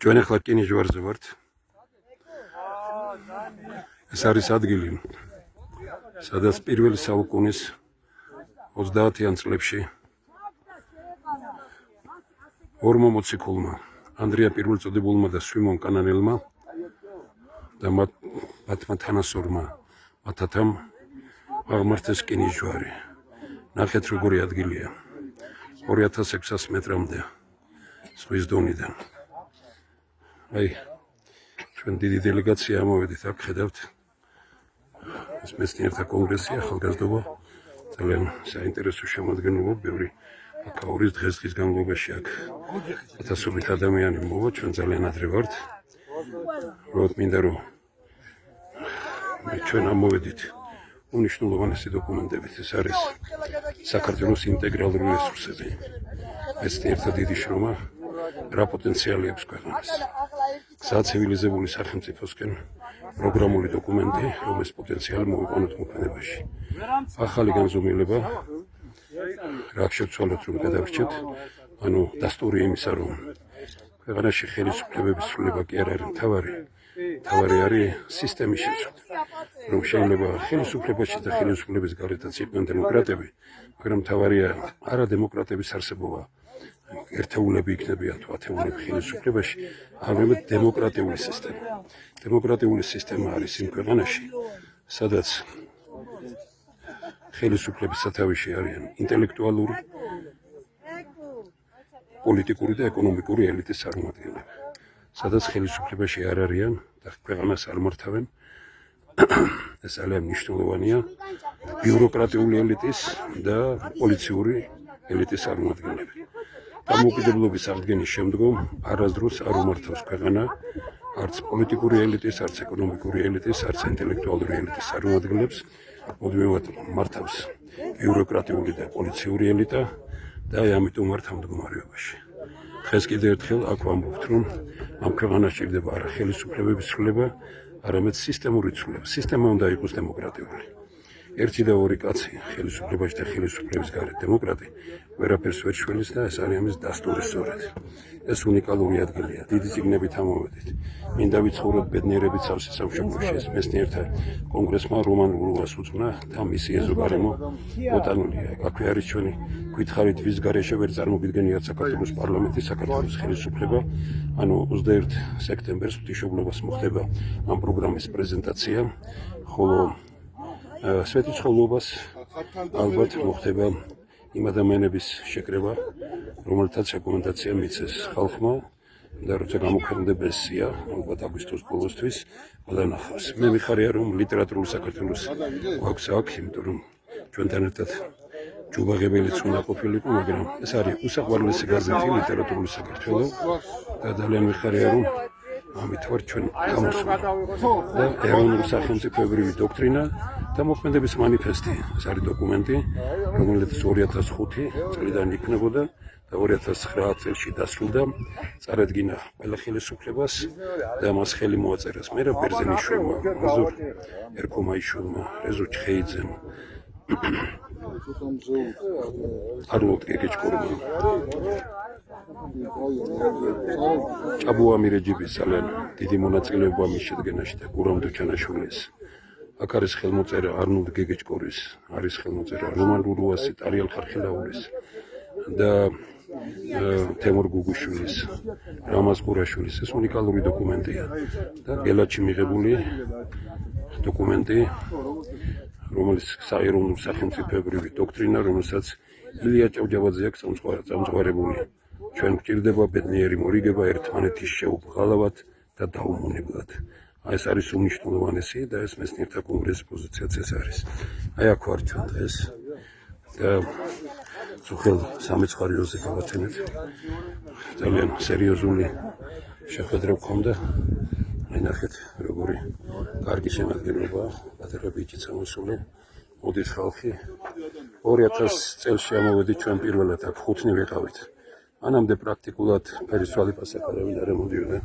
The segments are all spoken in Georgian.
ჩვენ ახლა რკინიჟვარზე ვართ. ეს არის ადგილი, სადაც პირველი საუკუნის 30-იან წლებში ორმა მოციქულმა, ანდრია პირველწოდებულმა და სვიმონ კანანელმა და მათმა თანასწორმა მათათამ აღმართეს რკინიჟვარი. ნახეთ როგორი ადგილია. 2600 მეტრამდე ზღვის დონიდან. აი, ჩვენ დიდი დელეგაცია ამოვედით, აქ ხედავთ. ეს მეცნიერთა კონგრესი, ახალგაზრდობა, ძალიან საინტერესო შემადგენლობა, ბევრი აქაურის დღეს-დღის განმავლობაში აქ ათასობით ადამიანი მოვა, ჩვენ ძალიან ადრე ვართ. უბრალოდ მინდა რომ ჩვენ ამოვედით უნიშნულოვანესი დოკუმენტებით. ეს არის საქართველოს ინტეგრალური რესურსები. მეცნიერთა დიდი შრომა, რა პოტენციალი აქვს ქვეყანას. საცივილიზებული სახელმწიფოსკენ პროგრამული დოკუმენტი, რომლის პოტენციალი მოვიყვანოთ მოქმედებაში. ახალი განზომილება, რა შევცვალოთ რომ გადავრჩეთ, ანუ დასტური იმისა, რომ ქვეყანაში ხელისუფლებების ცვლილება კი არ არის მთავარი არის სისტემის შეცვლა. რომ შეიძლება ხელისუფლებაში და ხელისუფლების გარეთაც იყვნენ დემოკრატები, მაგრამ მთავარია არა დემოკრატების არსებობა. ერთეულები იქნებიან თუ ათეულები ხელისუფლებაში, არამედ დემოკრატიული სისტემა. დემოკრატიული სისტემა არის იმ ქვეყანაში, სადაც ხელისუფლების სათავეში არიან ინტელექტუალური, პოლიტიკური და ეკონომიკური ელიტის წარმომადგენლები. სადაც ხელისუფლებაში არ არიან და ქვეყანას არ მართავენ, ეს ძალიან მნიშვნელოვანია ბიუროკრატიული ელიტის და პოლიციური ელიტის წარმომადგენლები. დამოუკიდებლობის აღდგენის შემდგომ არასდროს არ უმართავს ქვეყანა არც პოლიტიკური ელიტის, არც ეკონომიკური ელიტის, არც ინტელექტუალური ელიტის წარმომადგენლებს, მუდმივად მართავს ბიუროკრატიული და პოლიციური ელიტა და ამიტომ ვართ ამ მდგომარეობაში. დღეს კიდევ ერთხელ აქ ვამბობთ, რომ ამ ქვეყანას სჭირდება არა ხელისუფლებების ცვლილება, არამედ სისტემური ცვლილება. სისტემა უნდა იყოს დემოკრატიული. ერთი და ორი კაცი ხელისუფლებაში და ხელისუფლების გარეთ დემოკრატი ვერაფერს ვერ შველის და ეს არის ამის დასტური სწორედ. ეს უნიკალური ადგილია. დიდი წიგნებით ამოვედით. მინდა ვიცხოვროთ ბედნიერებით სავსე სამშობლოში. ეს მეცნიერთა კონგრესმა რომან ურუას უძღვნა და მისი ეზოგარემო მოტანილია. აქვე არის ჩვენი გვითხარით ვის გარეშე ვერ წარმოგიდგენიათ საქართველოს პარლამენტი, საქართველოს ხელისუფლება. ანუ 21 სექტემბერს ღვთისმშობლობას მოხდება ამ პროგრამის პრეზენტაცია, ხოლო სვეტიცხოვლობას ალბათ მოხდება იმ ადამიანების შეკრება, რომელთაც რეკომენდაცია მიცეს ხალხმა და როცა გამოქვეყნდება სია, ალბათ აგვისტოს ბოლოსთვის ყველანახავს. მე მიხარია რომ ლიტერატურული საქართველოს გვაქვს აქ, იმიტომ რომ ჩვენთან ერთად ჯუბაღებელიც უნდა ყოფილიყო, მაგრამ ეს არის უსაყვარლესი გაზეთი ლიტერატურული საქართველო და ძალიან მიხარია რომ ამით ვარ ჩვენ გამოსული და ეროვნული სახელმწიფოებრივი დოქტრინა და მოქმედების მანიფესტი. ეს არის დოკუმენტი, რომელიც 2005 წლიდან იქნებოდა და 2009 წელს დასრულდა. წარადგინა ყველა ხელისუფლებას და მას ხელი მოაწერეს მერაბ ბერძენიშვილმა, აზურ ერქომაიშვილმა, რეზო ჩხეიძემ, არნოლდ გეგეჭკორმა, ჭაბუ ამირეჯიბის ძალიან დიდი მონაწილეობა მის შედგენაში და გურამ დუჩანაშვილის. აქ არის ხელმოწერა არნოლდ გეგეჭკორის, არის ხელმოწერა რომან რურუასი, ტარიელ ხარხილაურის და თემურ გუგუშვილის, რამაზ ყურაშვილის. ეს უნიკალური დოკუმენტია და გელაჩი მიღებული დოკუმენტი, რომელიც საეროვნულ სახელმწიფოებრივი დოქტრინა, რომელსაც ილია ჭავჭავაძე აქვს წამწყვალებული. ჩვენ გვჭირდება ბედნიერი მორიგება ერთმანეთის შეუბრალავად და დაუმონებლად. ეს არის უნიშნულოვანესი და ეს მეცნიერთა კონგრესის პოზიციაც ეს არის. აი აქ ვარ ჩვენ დღეს და ზუხელ სამეცხვარიოზე გავაცენეთ. ძალიან სერიოზული შეხვედრა გვქონდა. აი ნახეთ როგორი კარგი შემადგენლობაა, პატარა ბიჭიც ამოსული, მოდის ხალხი. 2000 წელს ამოვედით ჩვენ პირველად აქ ხუთნი ვიყავით. მანამდე პრაქტიკულად ფერისვალი პასაკარავინ არ ემოდიოდა.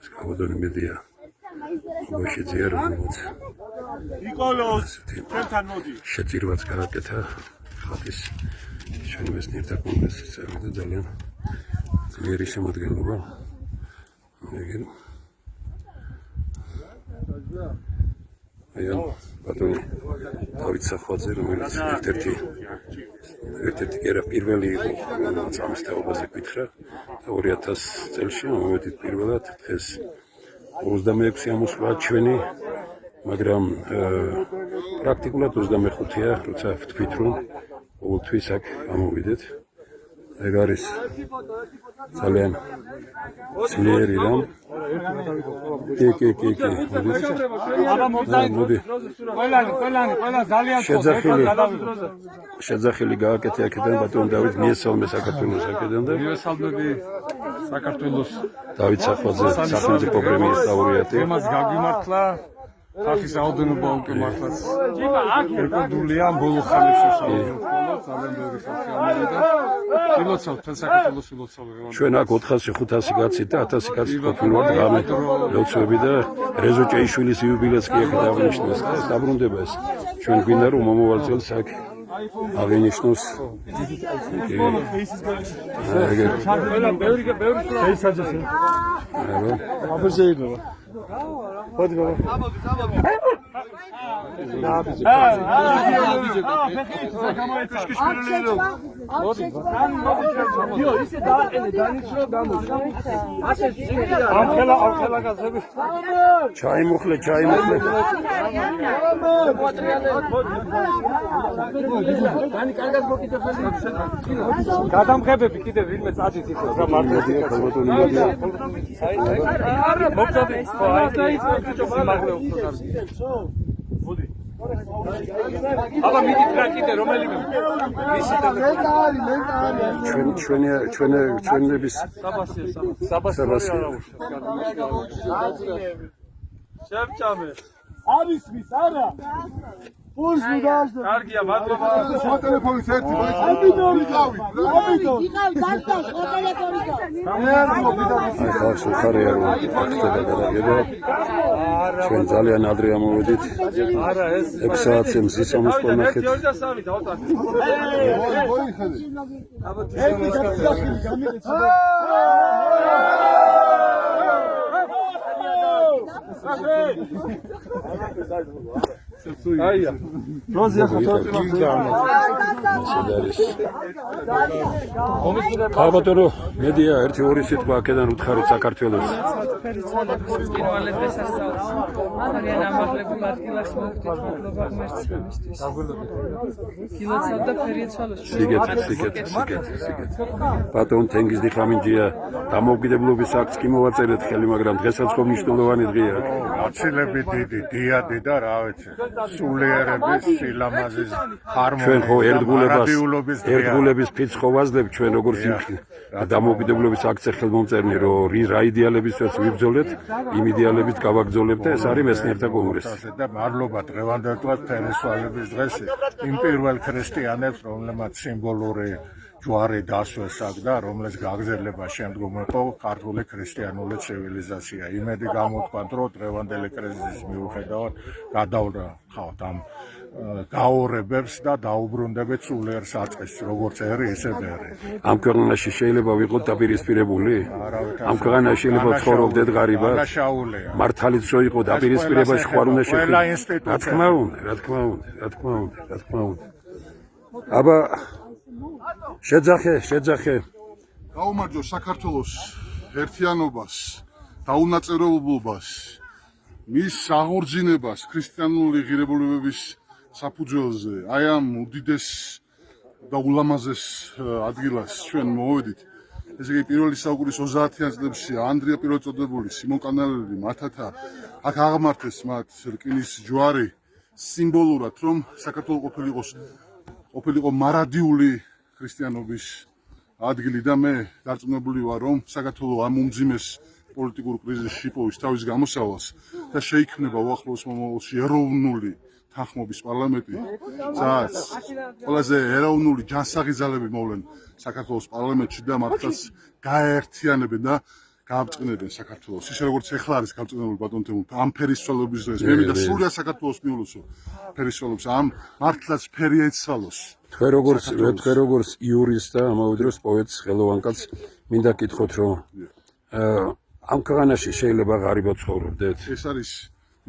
Skavadoni media. Უბაში ძიარობთ. ნიკოლოს, ჩემთან მოდი. შეწირვაც გააკეთა. ხათის ჩვენი მეცნიერთა კონგრესის წევრი და ძალიან ძლიერი შემადგენლობა. ეგენ. აიო, ბატონი დავით სახვაძე, რომელიც ერთ-ერთი კერა პირველი იყო, რომელიც ამის თაობაზე გითხრა და 2000 წელს მოვედით პირველად დღეს 26 ამოსვლა ჩვენი, მაგრამ პრაქტიკულად 25-ია, როცა ვთქვით, რომ ყოველთვის აქ გამოვიდეთ. ეგ არის ძალიან ძლიერი რამ. კი. მოდი. ყველა ძალიან შეძახილი გააკეთე აქედან ბატონ დავით მიესალმე საქართველოს აქედან და მიესალმები საქართველოს დავით სახვაძე სახელმწიფო პრემიის ლაურეატი. მას გაგიმართლა ხალხის რაოდენობა უკვე მართლაც რეკორდულია ბოლო ხანებში ძალიან ბევრი ხალხი ამერიდა ილოცავთ თან საქართველოს ილოცავთ ჩვენ აქ 400-500 კაცი და 1000 კაცი ყოფილვართ გამე ლოცვები და რეზო ჭეიშვილის იუბილეც კი აქ დავნიშნეს და დაბრუნდება ეს ჩვენ გვინდა რომ მომავალ წელს აქ აღინიშნოს ყველა ბევრი საჯასი აბა შეიძლება Hadi baba. Ne yapacak? Çay muhle. Kadam khebები კიდე ვინმე წადით იქ რა მარტივია ქალბატონი აბა მიდით რა კიდე რომელიმე ჩვენების საბასია შემჭამე არის მის არა Pulsmu daşdı. Kargiya madroba. Şu telefonu sertti. Abidori gavi. Abidori. Gavi daştaş. O telefonu da. აი ხალხს უხარია რომ ფაქტები გადაგება ჩვენ ძალიან ადრე ამოვედით არა ეს 6 საათზე მზის ამოსვლა ნახეთ აბა თვითონ აია როზია ქალბატონო მედია 1-2 სიტყვა აქედან უთხარით საქართველოს პირველად დღესასწაულს ძალიან ამაღლებული ადგილას მოვხდით მადლობა ღმერთს ამისთვის გილოცავ და ფერიეცვალოს სიგეთ ბატონ თენგიზ დიხამინჯია დამოუკიდებლობის აქტს კი მოვაწერეთ ხელი მაგრამ დღესაც ხომ მნიშვნელოვანი დღეა აცილები დიდი დიადი და რა ვიცი სულიერების სილამაზის ჩვენ ხო ერთგულების ფიცს ხო ვაძლევ ჩვენ როგორც დამოუკიდებლობის აქტზე ხელმომწერნი რომ რა იდეალებისთვის ვიბრძოლეთ იმ იდეალებით გავაგრძელებთ და ეს არის მეცნიერთა კონგრესი და მადლობა დღევანდელად ფერისვალების დღეს იმ პირველ ქრისტიანებს რომლებმაც სიმბოლური ჯვარი დასვეს აქ და რომლის გაგრძელება შემდგომ იყო ქართული ქრისტიანული ცივილიზაცია. იმედი გამოთქვათ, რომ დღევანდელი კრიზისის მიუხედავად გადავრხავთ ამ გაორებებს და დაუბრუნდებით სულიერ საწყისს, როგორც ერი, ისე ბერი. ამ ქვეყანაში შეიძლება ვიყოთ დაპირისპირებული? ამ ქვეყანაში შეიძლება ცხოვრობდეთ ღარიბად? მართალიც რო იყო დაპირისპირებაში ხوار უნდა შეხვდეთ. რა თქმა უნდა. აბა შეძახე გაუმარჯო საქართველოს ერთიანობას, დაუნაწევრებლობას, მის აღორძინებას ქრისტიანული ღირებულებების საფუძველზე, აი ამ უდიდეს და ულამაზეს ადგილას ჩვენ მოვედით. ესე იგი პირველი საუკუნის 30-იან წლებში ანდრია პირველწოდებული, სიმონ კანალელი, მათათა აქ აღმართეს მათ რკინის ჯვარი სიმბოლურად, რომ საქართველო ყოფილიყო მარადიული ქრისტიანობის ადგილი და მე დარწმუნებული ვარ, რომ საქართველო ამ უმძიმეს პოლიტიკურ კრიზისში იპოვის თავის გამოსავალს და შეიქმნება უახლოეს მომავალში ეროვნული თანხმობის პარლამენტი, სადაც ყველაზე ეროვნული ჯანსაღი ძალები მოვლენ საქართველოს პარლამენტში და მართლაც გააერთიანებენ და გააბწყინებენ საქართველოს. ისე როგორც ეხლა არის გაბწყინებული ბატონ თემურთან ამ ფერისცვალების დღეს. მე მინდა სრულად საქართველოს მიულოცო ფერისცვალებს ამ მართლაც ფერი ეცვალოს. თქვენ როგორც იურისტ და ამავე დროს პოეტს, ხელოვანკაცს მინდა გითხოთ, რომ ამ ქვეყანაში შეიძლება ღარიბად ცხოვრობდეთ? ეს არის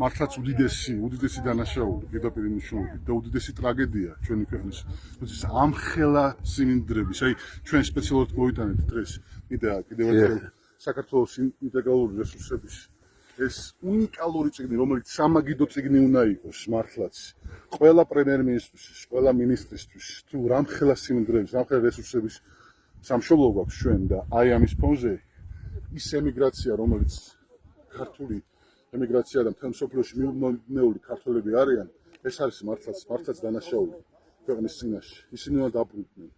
მართლაც უდიდესი დანაშაული, პირდაპირ მნიშვნელობით და უდიდესი ტრაგედია ჩვენი ქვეყნის. თუმცა ამ ხელა სიმინდრების, აი ჩვენ სპეციალურად მოვიტანეთ დღეს კიდევ ერთხელ საქართველოს ინტეგრალური რესურსების ეს უნიკალური წიგნი, რომელიც სამაგიდო წიგნი უნდა იყოს მართლაც ყველა პრემიერ-მინისტრისთვის, ყველა მინისტრისთვის, თუ რამხელა სიმდრების, რამხელა რესურსების სამშობლო გვაქვს ჩვენ და აი ამის ფონზე ის ემიგრაცია, რომელიც ქართული ემიგრაცია და მთელ მსოფლიოში მიმობნეული ქართველები არიან, ეს არის მართლაც დანაშაული ქვეყნის წინაშე. ისინი უნდა დაბრუნდნენ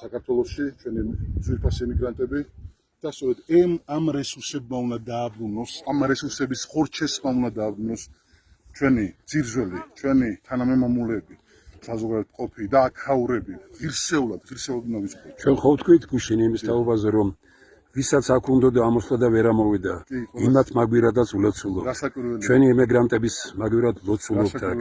საქართველოში ჩვენი ძვირფასი ემიგრანტები და სწორედ ამ რესურსებმა უნდა დააბრუნოს, ამ რესურსების ხორჩესმა უნდა დააბრუნოს ჩვენი ძირძველი, ჩვენი თანამემამულეები, საზოგადოებრივ ყოფი და აქაურები, ღირსეულად უნდა ვიცხოთ. ჩვენ ხო ვთქვით გუშინ იმის თაობაზე, რომ ვისაც აქ უნდოდა ამოსვლა და ვერ ამოვიდა, იმათ მაგვირადაც ულოცულობ. ჩვენი ემიგრანტების მაგვირად ვლოცულობთ აქ.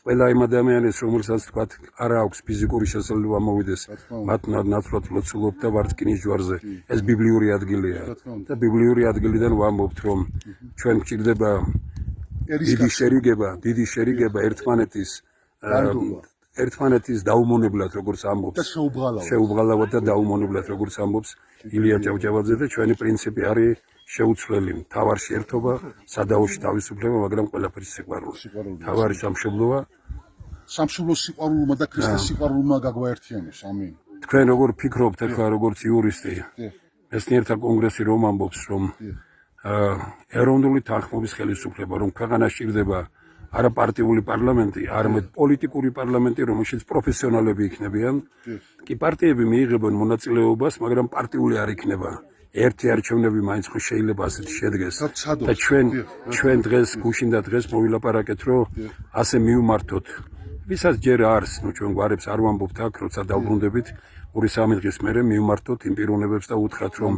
ყველა იმ ადამიანებს, რომელსაც თქვათ, არ აქვს ფიზიკური შესაძლებლობა მოვიდეს, მათ ნაცვლად ვლოცულობთ და ვარდკინის ჯვარზე. ეს ბიბლიური ადგილია. და ბიბლიური ადგილიდან ვამბობთ, რომ ჩვენ გვჭირდება დიდი შერიგება ერთმანეთის დაუმონებლად, როგორც ამბობს. შეუბრალავად და დაუმონებლად, როგორც ამბობს ილია ჭავჭავაძე და ჩვენი პრინციპი არის შეუცვლელი. მთავარში ერთობა, სადაოში თავისუფლება, მაგრამ ყველაფერი სიყვარული. მთავარი სამშობლოა. სამშობლოს სიყვარულმა და ქრისტეს სიყვარულმა გაგვაერთიანოს. ამინ. თქვენ როგორ ფიქრობთ ახლა როგორც იურისტი? მეცნიერთა კონგრესი რომ ამბობს, რომ ეროვნული თანხმობის ხელისუფლება, რომ ქვეყანას ჭირდება არა პარტიული პარლამენტი, არამედ პოლიტიკური პარლამენტი, რომელშიც პროფესიონალები იქნებიან. კი პარტიები მიიღებენ მონაწილეობას, მაგრამ პარტიული არ იქნება. ერთი არჩევნები მაინც ხო შეიძლება ასეთ შედგეს. და ჩვენ დღეს გუშინ და დღეს მოვილაპარაკეთ, რომ ასე მივმართოთ. ვისაც ჯერ არს, ჩვენ გვარებს არ ვამბობთ აქ, როცა დავბრუნდებით 2-3 დღის მერე მივმართოთ იმ პიროვნებებს და უთხრათ, რომ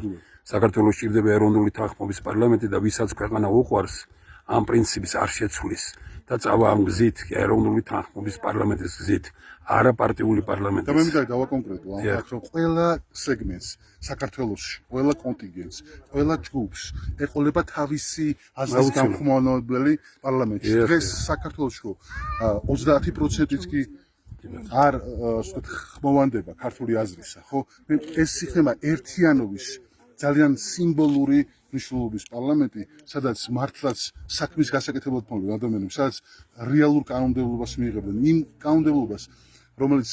საქართველოს ჭირდება ეროვნული თანხმობის პარლამენტი და ვისაც ქვეყანა უყვარს, ამ პრინციპს არ შეცვლის. და წავა ამ გზით, ეროვნული თანხმობის პარლამენტის გზით, არა პარტიული პარლამენტის. და მე მინდა დავაკონკრეტო ამ ფაქტს, რომ ყველა სეგმენტს საქართველოში, ყველა კონტინგენტს, ყველა ჯგუფს ეყოლება თავისი აზრის გამხმოვანებელი პარლამენტში. დღეს საქართველოში 30%-იც კი არ ხმოვანდება ქართული აზრისა, ხო? ეს იქნება ერთიანობის ძალიან სიმბოლური მნიშვნელობის პარლამენტი, სადაც მართლაც საქმის გასაკეთებლად მოვლენ ადამიანები, სადაც რეალურ კანონმდებლობას მიიღებენ, იმ კანონმდებლობას, რომელიც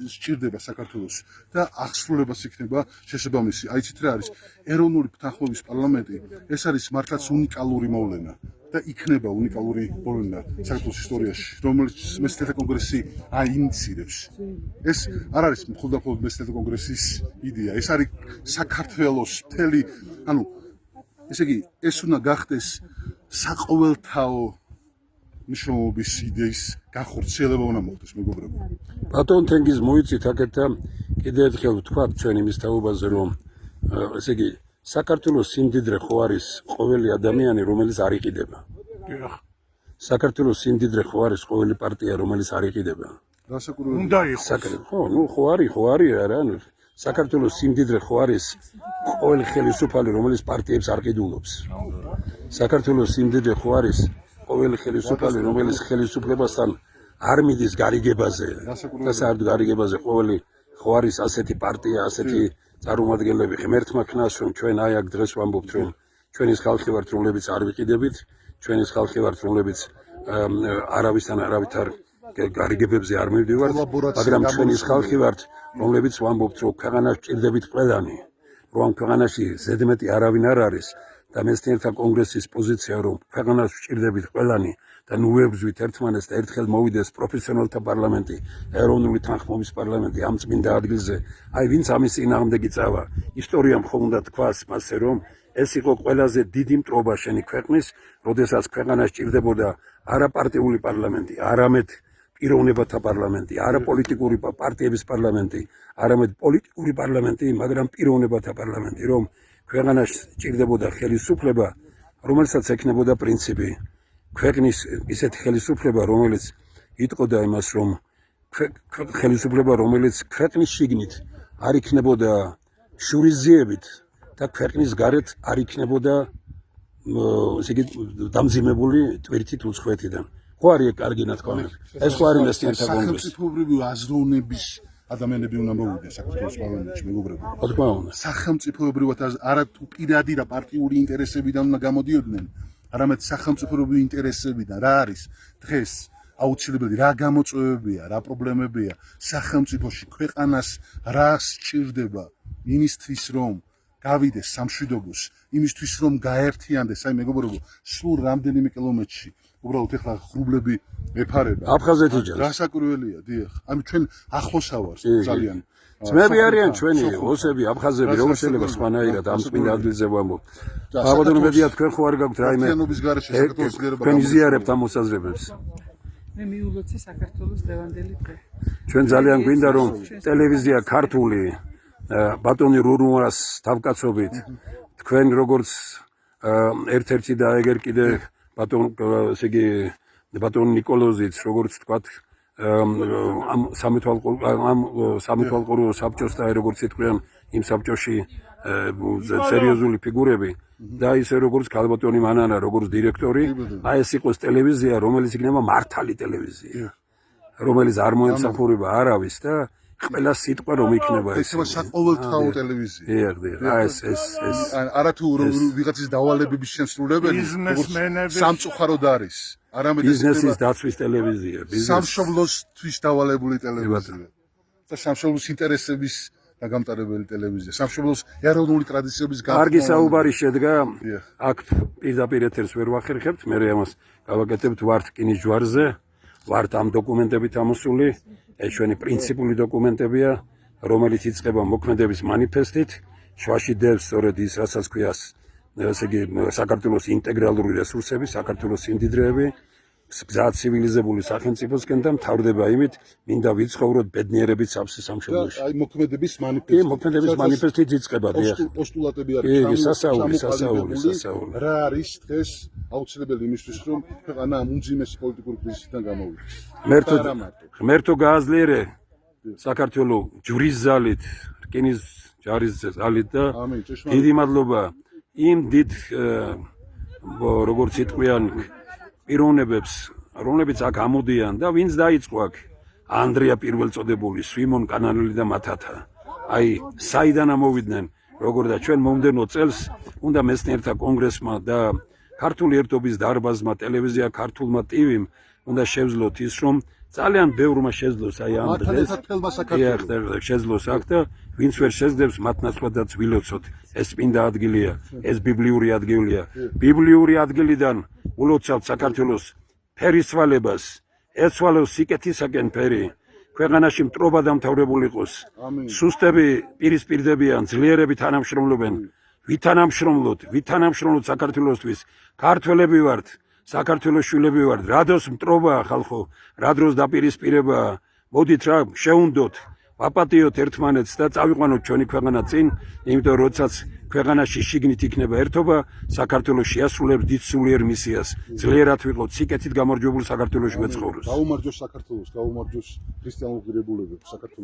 სჭირდება საქართველოს და აღსრულებას იქნება შესაბამისი. აიცით რა არის? ეროვნული თანხმობის პარლამენტი, ეს არის მართლაც უნიკალური მოვლენა და იქნება უნიკალური მოვლენა საქართველოს ისტორიაში, რომელიც მეცნიერთა კონგრესი აინიციირებს. ეს არ არის მხოლოდ მეცნიერთა კონგრესის იდეა, ეს არის საქართველოს მთელი, ესე იგი, ეს უნდა გახდეს საყოველთაო მნიშვნელობის იდეის განხორციელება უნდა მოხდეს, მეგობრებო. ბატონ თენგიზ მოიცით აქეთ და კიდევ ერთხელ ვთქვათ ჩვენ იმის თაობაზე, რომ ესე იგი, საქართველოს სიმდიდრე ხო არის ყოველი ადამიანი, რომელიც არ იყიდება. საქართველოს სიმდიდრე ხო არის ყოველი პარტია, რომელიც არ იყიდება. უნდა იყოს. ხო არის არა. საქართველოს სიმდიდრე ხო არის ყოველი ხელისუფალი, რომელიც პარტიებს არ ყიდულობს. საქართველოს სიმდიდრე ხო არის ყოველი ხელისუფალი, რომელიც ხელისუფლებასთან არ მიდის გარიგებაზე. და საერთოდ გარიგებაზე ყოველი ხო არის ასეთი პარტია, ასეთი წარმომადგენლები. ღმერთმა ქნას, რომ ჩვენ აი აქ დღეს ვამბობთ, რომ ჩვენის ხალხი ვართ, რომლებიც არ ვიყიდებით, ჩვენის ხალხი ვართ, რომლებიც არავისთან არავითარ გარიგებებზე არ მივდივართ, მაგრამ ჩვენის ხალხი ვართ, რომლებიც ვამბობთ, რომ ქვეყანას ჭირდებით ყველანი, რომ ამ ქვეყანაში ზედმეტი არავინ არ არის და მეცნიერთა კონგრესის პოზიცია, რომ ქვეყანას ჭირდებით ყველანი და ნუ ვებრძვით ერთმანეთს და ერთხელ მოვიდეს პროფესიონალთა პარლამენტი, ეროვნული თანხმობის პარლამენტი ამ წმინდა ადგილზე. აი ვინც ამის წინააღმდეგი წავა, ისტორიამ ხომ უნდა თქვას მასე, რომ ეს იყო ყველაზე დიდი მტრობა შენი ქვეყნის, როდესაც ქვეყანა სჭირდებოდა არა პარტიული პარლამენტი, არამედ პიროვნებათა პარლამენტი, არა პოლიტიკური პარტიების პარლამენტი, არამედ პოლიტიკური პარლამენტი, მაგრამ პიროვნებათა პარლამენტი, რომ ქვეყანას სჭირდებოდა ხელისუფლება, რომელსაც ექნებოდა პრინციპი, ქვეყნის ისეთი ხელისუფლება, რომელიც იტყოდა იმას, რომ ხელისუფლება, რომელიც ქვეყნის შიგნით არ იქნებოდა შურიზიებით და ქვეყნის გარეთ არ იქნებოდა ესე იგი დამძიმებული ტვირთით უცხოეთიდან. ხო არის კარგი ნათქვამი. ეს ხო არის მეცნიერთა კონგრესი. სახელმწიფოებრივი აზროვნების ადამიანები უნდა მოვიდნენ საქართველოს პარლამენტში, მეგობრებო. რა თქმა უნდა. სახელმწიფოებრივად არა თუ პირადი და პარტიული ინტერესებიდან უნდა გამოდიოდნენ, არამედ სახელმწიფოებრივი ინტერესებიდან. რა არის დღეს აუცილებელი, რა გამოწვევებია, რა პრობლემებია სახელმწიფოში, ქვეყანას რა სჭირდება იმისთვის, რომ გავიდეს სამშვიდობოს, იმისთვის, რომ გაერთიანდეს, აი მეგობრებო, სულ რამდენიმე კილომეტრში უბრალოდ ეხლა ღრუბლები ეფარება. აფხაზეთი ჯავს. გასაკვირველია, დიახ. ანუ ჩვენ ახლოსა ვარ ძალიან. ძმები არიან ჩვენი ოსები, აფხაზები, როგორ შეიძლება სხვანაირად ამ წმინდა ადგილზე ვამბობ. საბადო მედია თქვენ ხო არ გაქვთ რაიმე ერთიანობის გარეშე საქართველოს ძლიერება თქვენ იზიარებთ ამ მოსაზრებებს. მე მიულოცე საქართველოს დღევანდელი დღე. ჩვენ ძალიან გვინდა რომ ტელევიზია ქართული ბატონი რურუას თავკაცობით თქვენ როგორც ერთ-ერთი და ეგერ კიდე ბატონ ესე იგი ბატონ ნიკოლოზიც როგორც თქვათ ამ სამეთვალყურო საბჭოს და როგორც იტყვიან იმ საბჭოში სერიოზული ფიგურები და ისე როგორც ქალბატონი მანანა როგორც დირექტორი აი ეს იყოს ტელევიზია რომელიც იქნება მართალი ტელევიზია რომელიც არ მოემსახურება არავის და ყველა სიტყვა რომ იქნება ეს საყოველთაო ტელევიზია. ეს არა თუ ვიღაცის დავალებების შემსრულებელი, სამწუხაროდ არის. არამედ ბიზნესის დაცვის ტელევიზია, სამშობლოსთვის დავალებული ტელევიზია. და სამშობლოს ინტერესების დაგამტარებელი ტელევიზია. სამშობლოს ეროვნული ტრადიციების კარგი საუბარი შედგა. აქ პირდაპირ ეთერს ვერ ვახერხებთ, მე ამას გავაკეთებთ ვართ რკინის ჯვარზე, ვართ ამ დოკუმენტებით ამოსული. ეს ჩვენი პრინციპული დოკუმენტებია, რომელიც იწყება მოქმედების მანიფესტით, შუაში დევს სწორედ ის, რასაც ქვია, ესე იგი, საქართველოს ინტეგრალური რესურსები, საქართველოს სიმდიდრეები, გზა ცივილიზებული სახელმწიფოსკენ და მთავრდება იმით, მინდა ვიცხოვროთ ბედნიერებით სავსე სამშობლოში. აი მოქმედების მანიფესტი. კი, მოქმედების მანიფესტით იწყება, დიახ. პოსტულატები არის. კი, სასაული. რა არის დღეს აუცილებელი იმისთვის, რომ ქვეყანა ამ უმძიმესი პოლიტიკური კრიზისიდან გამოვიდეს. ღმერთო გააზლიერე საქართველოს ჯვრის ზალით, რკინის ჯარის ზალით და დიდი მადლობა იმ დიდ როგორც იტყვიან პიროვნებებს, რომლებიც აქ ამოდიან და ვინც დაიწყო აქ ანდრია პირველწოდებული, სვიმონ კანალელი და მათათა. აი, საიდან ამოვიდნენ, როგორ და ჩვენ მომდენო წელს უნდა მეცნიერთა კონგრესმა და ქართული ერთობის დარბაზმა, ტელევიზია ქართულმა ტივიმ უნდა შევძლოთ ის, რომ ძალიან ბევრმა შეძლოს აი ამ დღეს. შეძლოს აქ და ვინც ვერ შეძლებს, მათ ნაცვლადაც ვილოცოთ. ეს წმინდა ადგილია, ეს ბიბლიური ადგილია. ბიბლიური ადგილიდან ულოცავთ საქართველოს ფერისვალებას, ეცვალოს სიკეთისაკენ ფერი. ქვეყანაში მტრობა დამთავრებული იყოს. სუსტები პირისპირდებიან, ძლიერები თანამშრომლობენ. ვითანამშრომლოთ საქართველოსთვის. ქართველები ვართ. საქართველოს შვილები ვართ. რა დროს მტრობა ხალხო, რა დროს დაპირისპირება. მოდით რა შეუნდოთ, ვაპატიოთ ერთმანეთს და წავიყვანოთ ჩვენი ქვეყანა წინ, იმიტომ როდესაც ქვეყანაში შიგნით იქნება ერთობა, საქართველოს შეასრულებს დიდ სულიერ მისიას. ძლიერად ვიყოთ, სიკეთით გამარჯვებულ საქართველოში ვეცხოვროს. გაუმარჯოს საქართველოს, გაუმარჯოს ქრისტიანულ ღირებულებებს საქართველოს.